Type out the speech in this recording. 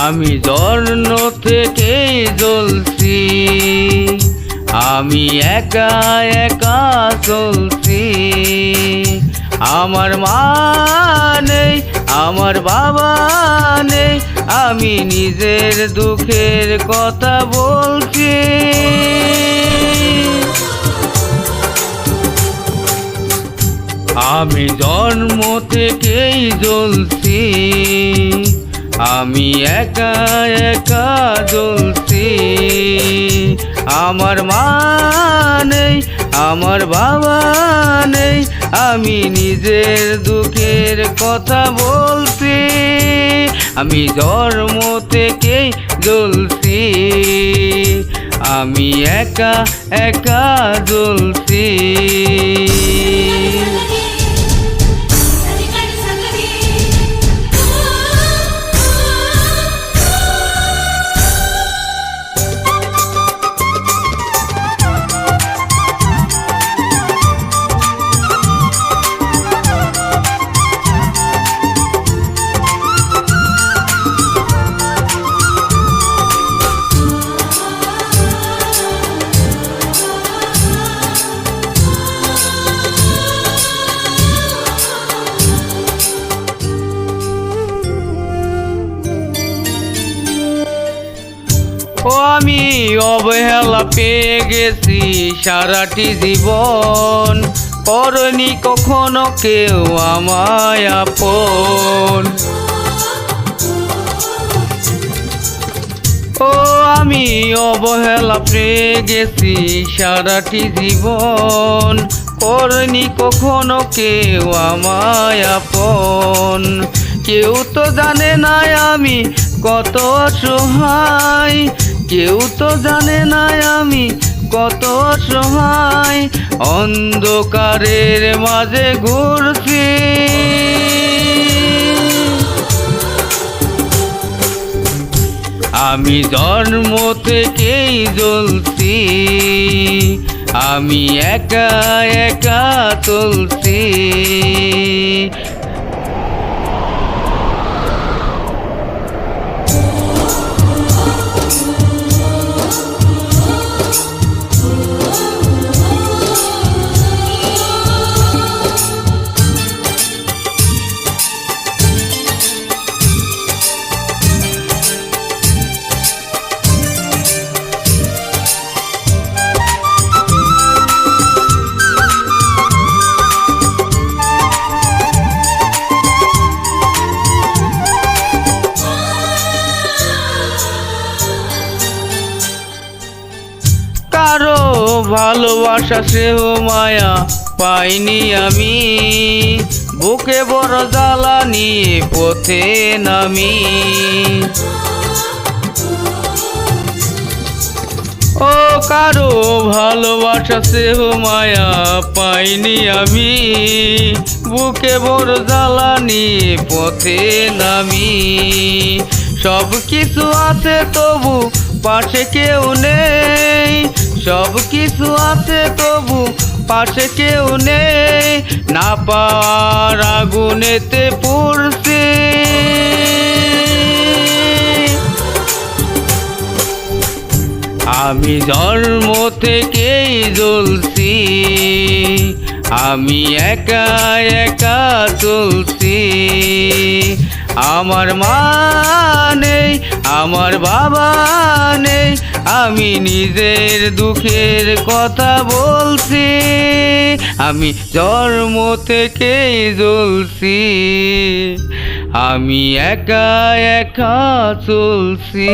আমি জন্ম থেকেই জ্বলছি, আমি একা একা চলছি। আমার মা নেই, আমার বাবা নেই, আমি নিজের দুঃখের কথা বলছি। আমি জন্ম থেকেই জ্বলছি, আমি একা একা জ্বলছি। আমার মা নেই, আমার বাবা নেই, আমি নিজের দুঃখের কথা বলছি। আমি জন্ম থেকেই জ্বলছি, আমি একা একা জ্বলছি। ও আমি অবহেলা পেয়ে গেছি সারাটি জীবন, করনি কখনো কেউ আমায় আপন। ও আমি অবহেলা পেয়ে গেছি সারাটি জীবন, করনি কখনো কেউ আমায় আপন। কেউ তো জানে না আমি কত অসহায়, কেউ তো জানে না আমি কত অসহায়, অন্ধকারের মাঝে ঘুরছি। আমি জন্ম থেকেই জ্বলছি, আমি একা একা চলছি। কারো ভালোবাসা স্নেহ মায়া পাইনি আমি, বুকে বড় জ্বালা নিয়ে পথে নামি। ও কারো ভালোবাসা স্নেহ মায়া পাইনি আমি, বুকে বড় জ্বালা নিয়ে পথে নামি। সব কিছু আছে তবু পাশে কেউ নেই, সব কিছু আছে তবু পাশে কেউ নেই, না পাওয়ার আগুনেতে পুড়ছে। আমি জন্ম থেকেই জ্বলছি, আমি একা একা চলছি। আমার মা নেই, আমার বাবা নেই, আমি নিজের দুঃখের কথা বলছি। আমি জন্ম থেকেই জ্বলছি, আমি একা একা চলছি।